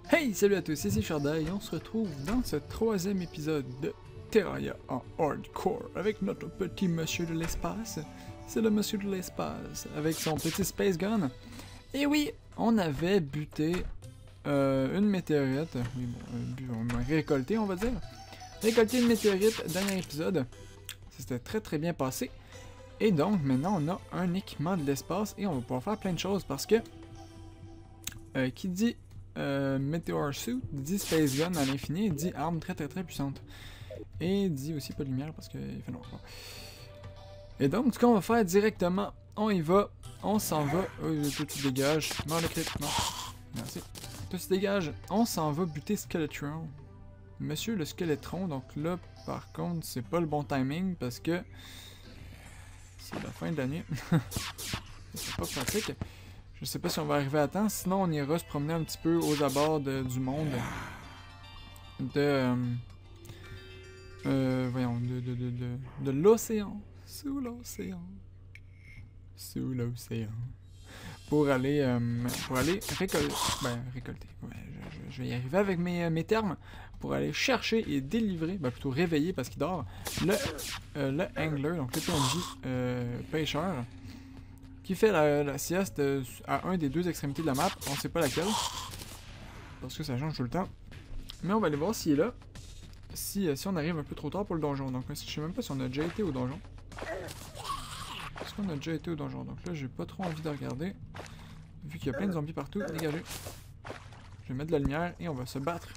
Hey, salut à tous, ici Sharda et on se retrouve dans ce troisième épisode de Terraria en hardcore avec notre petit monsieur de l'espace. C'est le monsieur de l'espace avec son petit space gun. Et oui, on avait buté une météorite. Oui, bon, on a récolté, on va dire. Récolté une météorite, dernier épisode. Ça s'était très très bien passé. Et donc, maintenant, on a un équipement de l'espace et on va pouvoir faire plein de choses parce que qui dit Meteor Suit dit Space Gun à l'infini, dit arme très très très puissante. Et dit aussi pas de lumière parce qu'il fait noir. Et donc, ce qu'on va faire directement, on y va, on s'en va. Tout tu dégages. Non, le crit, non. Merci. Tout se dégage. On s'en va buter Skeletron. Monsieur le Skeletron, donc là, par contre, c'est pas le bon timing parce que c'est la fin de l'année. C'est pas pratique. Je sais pas si on va arriver à temps, sinon on ira se promener un petit peu aux abords du monde. Voyons, de l'océan. Sous l'océan. Sous l'océan. Pour aller récolter. Récolter. Ouais, je vais y arriver avec mes termes. Pour aller chercher et délivrer, plutôt réveiller parce qu'il dort, le angler, donc le PNJ pêcheur. Qui fait la sieste à un des deux extrémités de la map. On sait pas laquelle. Parce que ça change tout le temps. Mais on va aller voir s'il est là. Si on arrive un peu trop tard pour le donjon. Donc je sais même pas si on a déjà été au donjon. Est-ce qu'on a déjà été au donjon? Donc là j'ai pas trop envie de regarder. Vu qu'il y a plein de zombies partout. Dégagez. Je vais mettre de la lumière et on va se battre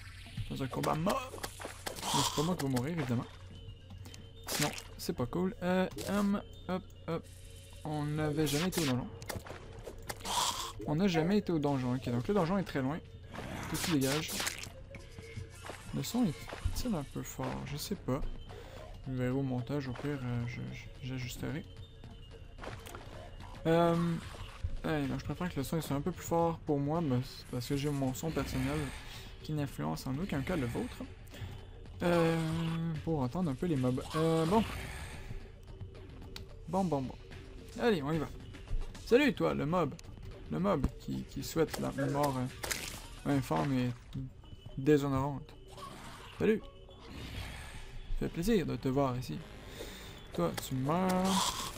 dans un combat mort. Mais c'est pas moi qui vais mourir évidemment. Sinon c'est pas cool. Hop. On n'avait jamais été au donjon. On n'a jamais été au donjon. Ok, donc le donjon est très loin. Tout se dégage. Le son est-il un peu fort? Je sais pas. Je verrai au montage, au pire, j'ajusterai. Donc je préfère que le son soit un peu plus fort pour moi, parce que j'ai mon son personnel qui n'influence en aucun cas le vôtre. Pour entendre un peu les mobs. Bon. Allez, on y va. Salut toi, le mob. Le mob qui souhaite la mort informe et déshonorante. Salut. Ça fait plaisir de te voir ici. Toi, tu meurs.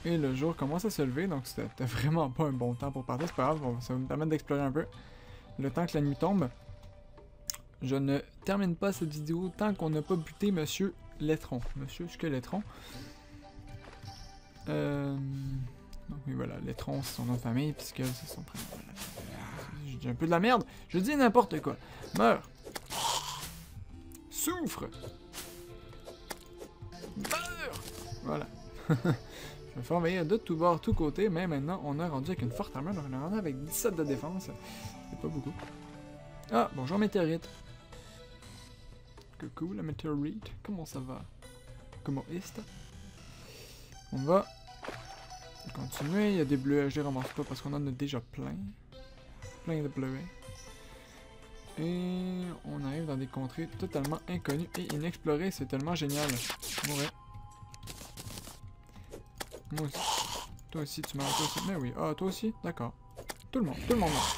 Et le jour commence à se lever, donc c'était vraiment pas un bon temps pour partir. C'est pas grave, ça va me permettre d'explorer un peu. Le temps que la nuit tombe. Je ne termine pas cette vidéo tant qu'on n'a pas buté Monsieur Letron. Monsieur Skeletron. Donc oui, voilà, Letron c'est son nom de famille, puisque c'est son prénom. Je dis un peu de la merde, je dis n'importe quoi. Meurs. Souffre. Meurs. Voilà. Je vais faire envahir de tout bord, tout côté, mais maintenant on a rendu avec une forte armure, donc on est rendu avec 17 de défense. C'est pas beaucoup. Ah, bonjour météorite. Coucou la météorite, comment ça va? Comment est-ce? On va continuer, il y a des bleuets, je les ramasse pas parce qu'on en a déjà plein. Plein de bleuets. Et on arrive dans des contrées totalement inconnues et inexplorées, c'est tellement génial. Ouais. Moi aussi. Toi aussi, tu meurs, toi aussi. Mais oui, ah, toi aussi, d'accord. Tout le monde meurt.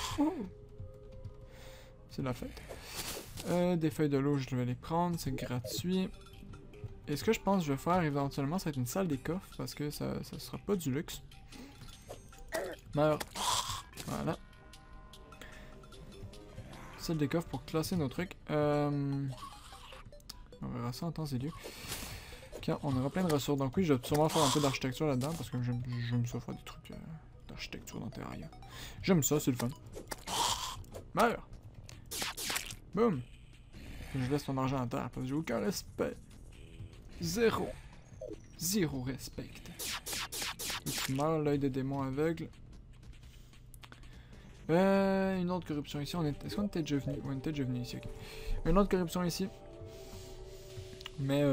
C'est la fête. Des feuilles de l'eau, je vais les prendre, c'est gratuit. Et ce que je pense que je vais faire éventuellement, ça va être une salle des coffres, parce que ça sera pas du luxe. Meurs. Voilà. Salle des coffres pour classer nos trucs. On verra ça en temps et lieu. Quand on aura plein de ressources. Donc oui, je vais sûrement faire un peu d'architecture là-dedans, parce que j'aime ça faire des trucs d'architecture dans Terraria. J'aime ça, c'est le fun. Meurs. Boum. Je laisse ton argent à terre, parce que j'ai aucun respect. Zéro respect. Et tu meurs, l'œil de démon aveugle. Une autre corruption ici. Est-ce qu'on était déjà venu? Ouais, on était déjà venu ici, ok. Une autre corruption ici. Mais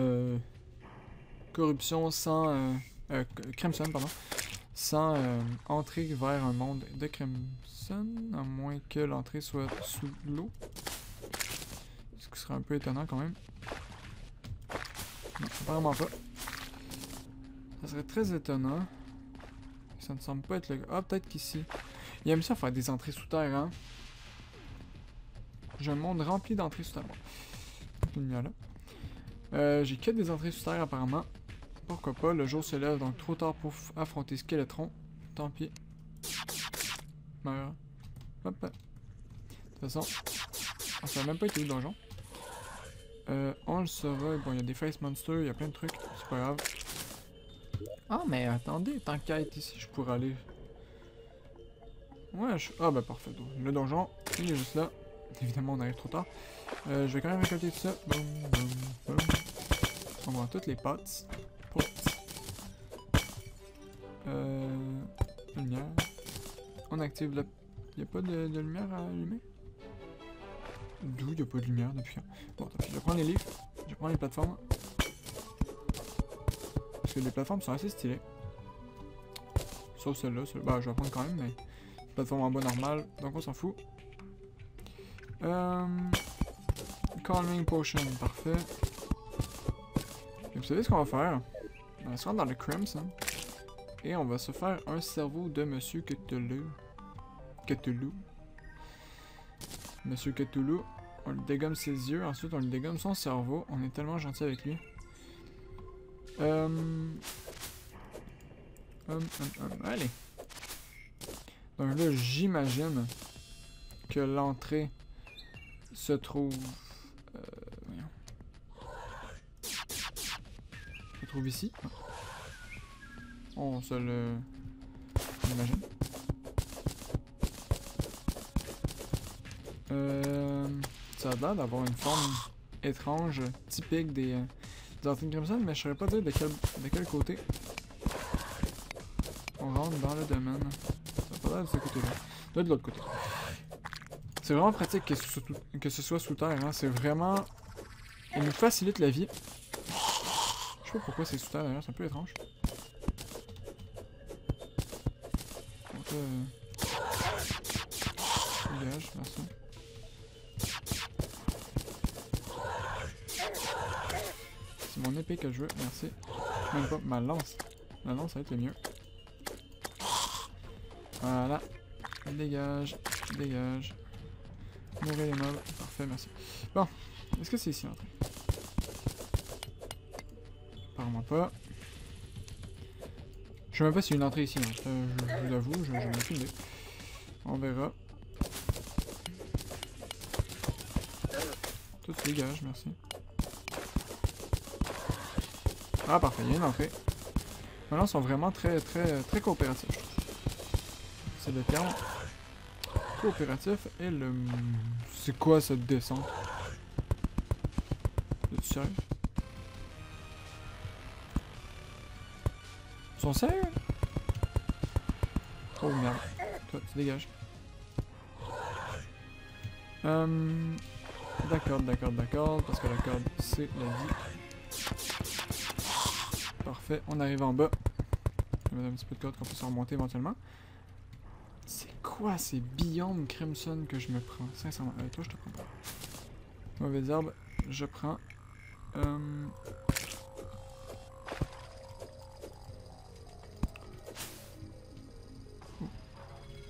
corruption sans... Crimson, pardon. Sans entrer vers un monde de Crimson, à moins que l'entrée soit sous l'eau. Ce qui serait un peu étonnant quand même. Non, apparemment pas. Ça serait très étonnant. Ça ne semble pas être le cas. Ah, peut-être qu'ici. Il aime ça faire des entrées sous terre, hein. J'ai un monde rempli d'entrées sous terre. Bon. Une lumière là. J'ai que des entrées sous terre apparemment. Pourquoi pas, le jour se lève, donc trop tard pour affronter Skeletron. Tant pis. Meurs. Hop. De toute façon, on savait même pas été où le donjon. On le saura. Bon, il y a des face monsters, il y a plein de trucs. C'est pas grave. Ah, mais attendez, tant qu'à être ici, je pourrais aller. Ouais, Ah, bah parfait. Donc, le donjon, il est juste là. Évidemment, on arrive trop tard. Je vais quand même récolter tout ça. Boum, boum, boum. On prend toutes les potes. Lumière. On active le... Il n'y a pas de lumière à allumer? D'où il n'y a pas de lumière depuis? Bon, tant pis, je prends les livres. Je prends les plateformes. Parce que les plateformes sont assez stylées. Sauf celle-là. Bah, je vais prendre quand même, mais... Plateforme en bas normale, donc on s'en fout. Calming Potion, parfait. Et vous savez ce qu'on va faire? On va se rendre dans le Crimson. Et on va se faire un cerveau de Monsieur Cthulhu. Monsieur Cthulhu. On lui dégomme ses yeux, ensuite on lui dégomme son cerveau. On est tellement gentil avec lui. Allez. Donc là, j'imagine que l'entrée se trouve... se trouve ici. On se le... imagine. Ça a l'air d'avoir une forme étrange, typique des entrées de Crimson, mais je saurais pas dire de quel côté on rentre dans le domaine. Ça a pas l'air de ce côté-là. Là, de l'autre côté. C'est vraiment pratique que ce soit sous terre, hein. C'est vraiment... Il nous facilite la vie. Je sais pas pourquoi c'est sous terre d'ailleurs, c'est un peu étrange. Donc dégage, merci. C'est mon épée que je veux, merci. Même pas ma lance. La lance, ça va être le mieux. Voilà. Dégage, dégage. Mourir les mobs. Parfait, merci. Bon, est-ce que c'est ici l'entrée? Apparemment pas. Je sais même pas s'il y a une entrée ici, hein. Je vous avoue, je n'ai aucune idée. On verra. Tout se dégage, merci. Ah parfait, il y a une entrée. Maintenant, ils sont vraiment très coopératifs. C'est le terme. Coopératif et le... C'est quoi cette descente? Es-tu sérieux? Ils sont sérieux? Oh merde. Toi, tu dégages. D'accord, parce que la corde, c'est la vie. Parfait, on arrive en bas. Il y a un petit peu de corde qu'on peut se remonter éventuellement. C'est quoi ces biomes Crimson que je me prends? Sincèrement, toi je te prends pas. Mauvaise herbe, je prends.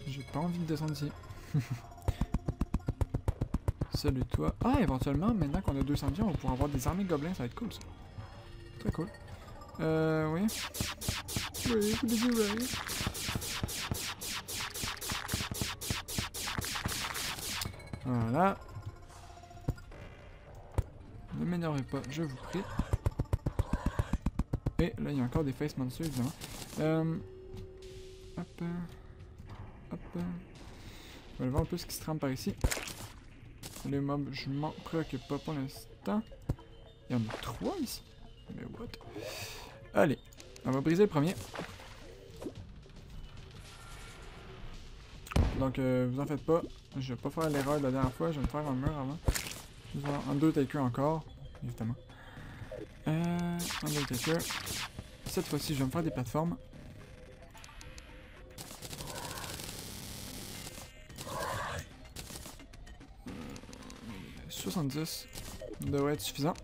J'ai pas envie de descendre ici. Salut toi. Ah, éventuellement, maintenant qu'on a 200 vies, on va pouvoir avoir des armées gobelins, ça va être cool ça. Très cool. Oui. Oui, vous devez. Voilà. Ne m'énervez pas, je vous prie. Et là, il y a encore des face monsters, évidemment. Hop. Hop. On va aller voir un peu ce qui se trame par ici. Les mobs, je m'en préoccupe pas pour l'instant. Il y en a 3 ici. Mais what? Allez, on va briser le premier. Donc, vous en faites pas. Je vais pas faire l'erreur de la dernière fois. Je vais me faire un mur avant. Je vais faire Undertaker encore. Évidemment. Undertaker. Cette fois-ci, je vais me faire des plateformes. « 70 devrait être suffisant. »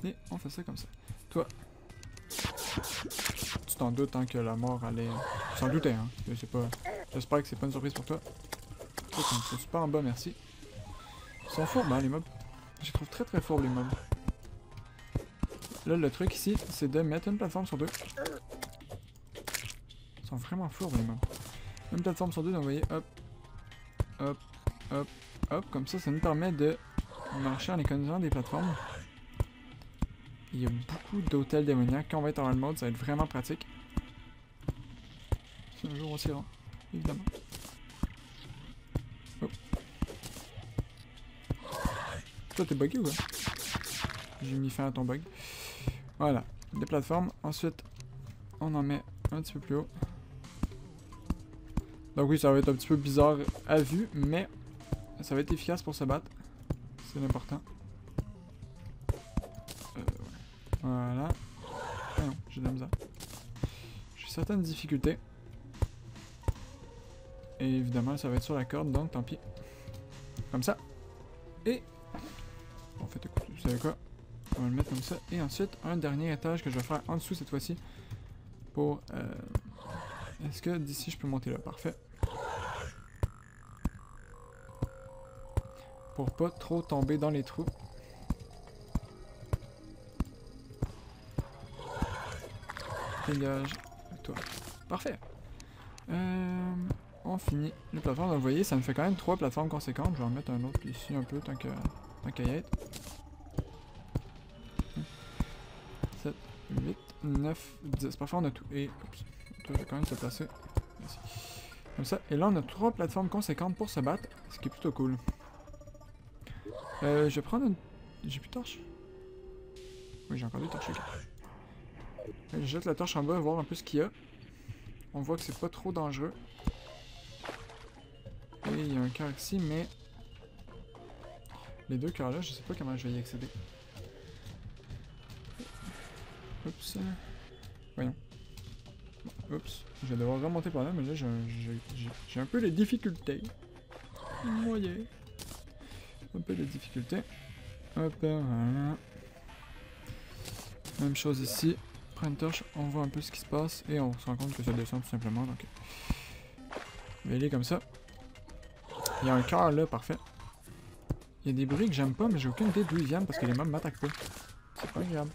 Et on fait ça comme ça. Toi, tu t'en doutes hein, que la mort allait... Tu t'en doutais, hein. J'espère que c'est pas une surprise pour toi. Toi, tu me pousses pas en bas, merci. Ils sont fourbes, hein, les mobs. Je les trouve très très fourbes, les mobs. Là, le truc ici, c'est de mettre une plateforme sur deux. Ils sont vraiment fourbes, les mobs. Une plateforme sur deux, donc vous voyez, hop, hop, hop, hop. Comme ça nous permet de marcher en économisant des plateformes. Il y a beaucoup d'hôtels démoniaques. Quand on va être en hard mode, ça va être vraiment pratique. Si un jour on s'y rend, évidemment. Oh. Toi, t'es bugué ou quoi? J'ai mis fin à ton bug. Voilà, des plateformes. Ensuite, on en met un petit peu plus haut. Donc oui, ça va être un petit peu bizarre à vue, mais ça va être efficace pour se battre. C'est l'important. Ouais. Voilà. Ah non, j'ai de la misère. J'ai certaines difficultés. Et évidemment, ça va être sur la corde, donc tant pis. Comme ça. Et... En fait, écoute, vous savez quoi? On va le mettre comme ça. Et ensuite, un dernier étage que je vais faire en dessous cette fois-ci. Pour... Est-ce que d'ici, je peux monter là? Parfait. Pour pas trop tomber dans les trous. Dégage. Toi. Parfait. On finit les plateformes. Donc, vous voyez, ça me fait quand même 3 plateformes conséquentes. Je vais en mettre un autre ici un peu tant qu'à y être. 7, 8, 9, 10. Parfait, on a tout. Et, oups, je vais quand même se placer. Merci. Comme ça. Et là, on a 3 plateformes conséquentes pour se battre, ce qui est plutôt cool. Je vais prendre une... J'ai plus de torche? Oui, j'ai encore des torches. Je jette la torche en bas, voir un peu ce qu'il y a. On voit que c'est pas trop dangereux. Et il y a un cœur ici, mais... Les deux cœurs là, je sais pas comment je vais y accéder. Oups. Voyons. Bon, oups. Je vais devoir remonter par là, mais là, j'ai un peu de difficultés. Moyen. Un peu de difficultés. Hop, voilà. Même chose ici. Prends une torche, on voit un peu ce qui se passe et on se rend compte que ça descend tout simplement. Donc, je vais aller comme ça. Il y a un cœur là, parfait. Il y a des bruits que j'aime pas, mais j'ai aucune idée d'où ils viennent parce que les mobs m'attaquent pas. C'est pas agréable.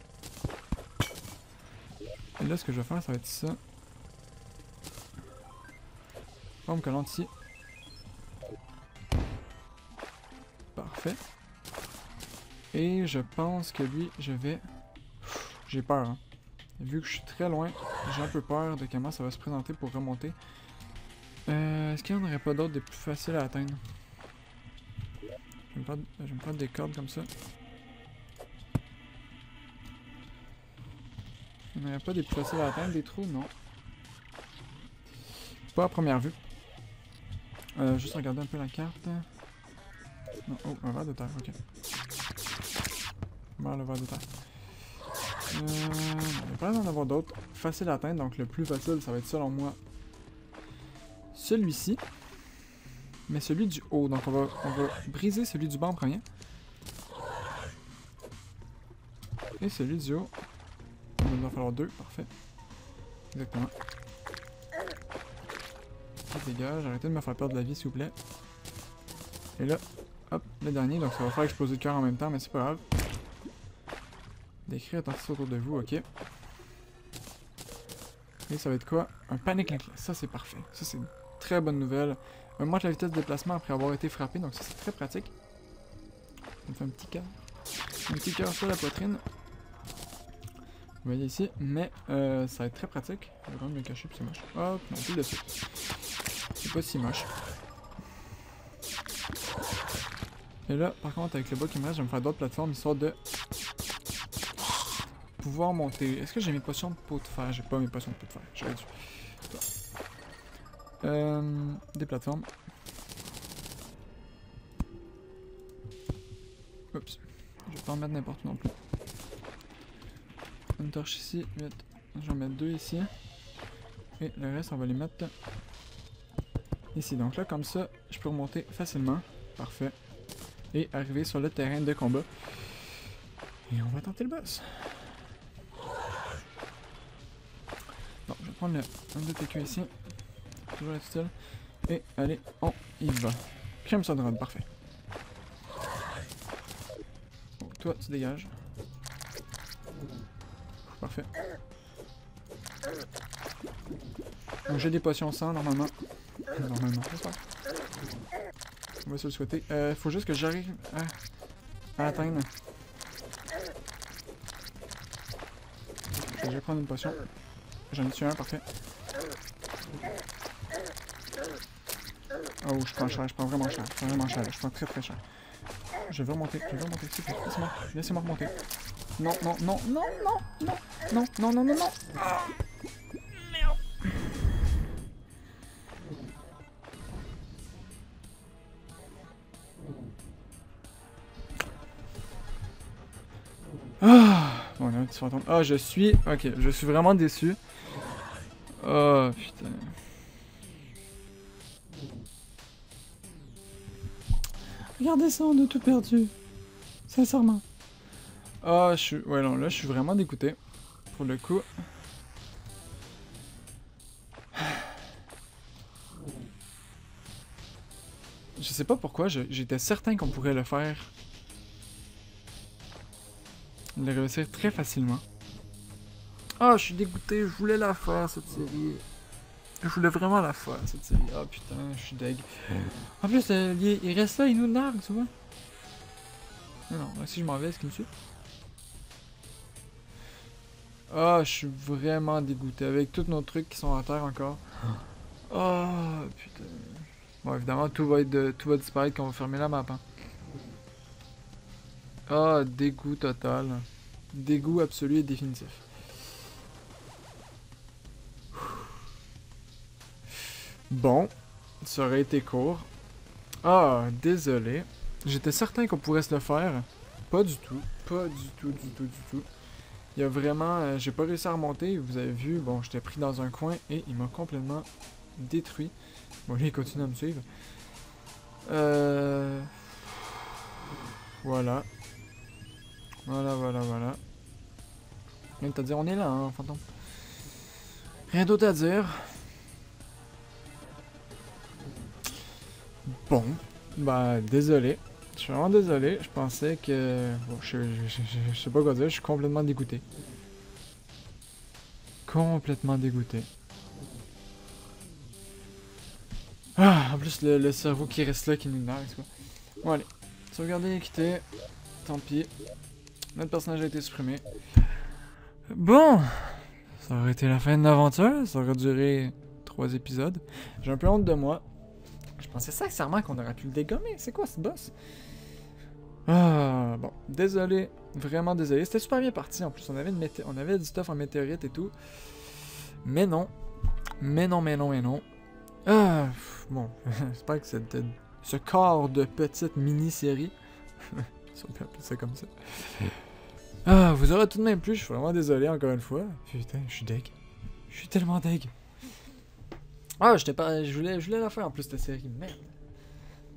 Et là, ce que je vais faire, ça va être ça. Forme collante ici. Parfait. Et je pense que lui, je vais... J'ai peur, hein. Vu que je suis très loin, j'ai un peu peur de comment ça va se présenter pour remonter. Est-ce qu'il n'y en aurait pas d'autres des plus faciles à atteindre? Je vais me prendre des cordes comme ça. Il n'y en aurait pas des plus faciles à atteindre, des trous? Non. Pas à première vue. Juste regarder un peu la carte. Non, oh, un verre de terre, ok. Voilà le verre de terre. Il n'y a pas d'en avoir d'autres faciles à atteindre, donc le plus facile, ça va être selon moi celui-ci. Mais celui du haut, donc on va briser celui du bas en premier. Et celui du haut, il va en falloir 2, parfait. Exactement. Dégage, arrêtez de me faire perdre de la vie s'il vous plaît. Et là, hop, le dernier, donc ça va faire exploser le cœur en même temps, mais c'est pas grave. Décrire attention autour de vous, ok. Et ça va être quoi? Un panic link. Ça c'est parfait. Ça c'est une très bonne nouvelle. Augmente la vitesse de déplacement après avoir été frappé, donc ça c'est très pratique. Ça me fait un petit cœur. Un petit cœur sur la poitrine. Vous voyez ici, mais ça va être très pratique. Je vais quand même me cacher puis c'est moche. Hop, non, plus dessus. C'est pas si moche. Et là, par contre, avec le bas qui me reste, je vais me faire d'autres plateformes histoire de pouvoir monter. Est-ce que j'ai mes potions de peau de fer? J'ai pas mes potions de peau de fer. J'aurais dû. Des plateformes. Oups. Je vais pas en mettre n'importe où non plus. Une torche ici. Vite. Je vais en mettre 2 ici. Et le reste, on va les mettre ici. Donc là, comme ça, je peux remonter facilement. Parfait. Et arriver sur le terrain de combat. Et on va tenter le boss. Bon, je vais prendre le 1 de TQ ici. Toujours être utile. Et allez, on y va. Crimson Rod, parfait. Bon, toi, tu dégages. Parfait. Donc j'ai des potions sang, normalement. Normalement, c'est ça. On va se le souhaiter. Faut juste que j'arrive à atteindre. Je vais prendre une potion. J'en ai tué un, parfait. Oh, je prends cher, je prends vraiment cher, je prends vraiment cher, je prends très très cher. Je vais remonter, s'il vous plaît, laissez-moi remonter. Non, non, non, non, non, non, non, non, non, non, non. Ah, merde. Ah, bon, là, un petit fantôme. Ah, je suis vraiment déçu. Oh, putain. Regardez ça, on a tout perdu. Sincèrement. Ah, ouais, non, là, je suis vraiment dégoûté. Pour le coup. Je sais pas pourquoi, j'étais certain qu'on pourrait le faire. Le réussir très facilement. Ah, je suis dégoûté, je voulais la faire, cette série. Je voulais vraiment la faire, cette série. Ah, putain, je suis deg. En plus, il reste là, il nous nargue, tu vois. Non, si je m'en vais, est-ce qu'il me suit? Ah, je suis vraiment dégoûté avec tous nos trucs qui sont à terre encore. Ah, putain. Bon, évidemment, tout va disparaître quand on va fermer la map. Hein. Ah, dégoût total. Dégoût absolu et définitif. Bon, ça aurait été court. Ah, désolé. J'étais certain qu'on pourrait se le faire. Pas du tout. Pas du tout, du tout, du tout. Il y a vraiment... j'ai pas réussi à remonter. Vous avez vu, bon, j'étais pris dans un coin et il m'a complètement détruit. Bon, lui, il continue à me suivre. Voilà. Voilà. Rien à dire, on est là, hein, fantôme. Rien d'autre à dire. Bon, bah, désolé. Je suis vraiment désolé. Je pensais que... Bon, je sais pas quoi dire, je suis complètement dégoûté. Complètement dégoûté. Ah, en plus, le cerveau qui reste là, qui nous nargue, quoi. Bon, allez. Sauvegarder et quitter. Tant pis. Notre personnage a été supprimé. Bon! Ça aurait été la fin de l'aventure. Ça aurait duré 3 épisodes. J'ai un peu honte de moi. Je pensais sincèrement qu'on aurait pu le dégommer. C'est quoi ce boss? Ah, bon. Désolé. Vraiment désolé. C'était super bien parti. En plus, on avait du stuff en météorite et tout. Mais non. Mais non. Ah, bon. J'espère que ce corps de petite mini-série... si on peut appeler ça comme ça. Ah, vous aurez tout de même plu. Je suis vraiment désolé encore une fois. Putain, je suis deg. Je suis tellement deg. Ah, je voulais la faire en plus, cette série. Merde.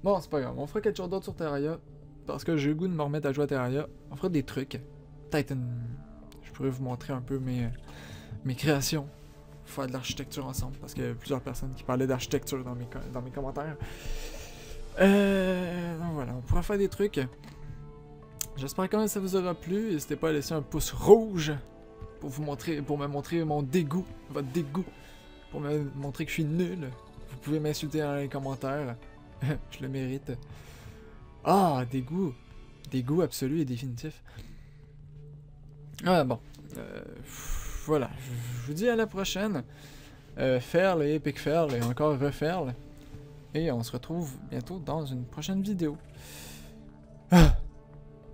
Bon, c'est pas grave. On fera quelque chose d'autre sur Terraria. Parce que j'ai le goût de me remettre à jouer à Terraria. On fera des trucs. Peut-être je pourrais vous montrer un peu mes créations. Faire de l'architecture ensemble. Parce qu'il y a plusieurs personnes qui parlaient d'architecture dans mes commentaires. Donc voilà, on pourra faire des trucs. J'espère quand même que ça vous aura plu. N'hésitez pas à laisser un pouce rouge pour me montrer mon dégoût, votre dégoût, pour me montrer que je suis nul. Vous pouvez m'insulter dans les commentaires. Je le mérite. Ah, dégoût. Dégoût absolu et définitif. Ah bon. Voilà. Je vous dis à la prochaine. Fairl et Epic Fairl et encore refairl. Et on se retrouve bientôt dans une prochaine vidéo. Ah.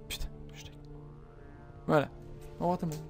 Putain, je t'ai... Voilà. Au revoir tout le monde.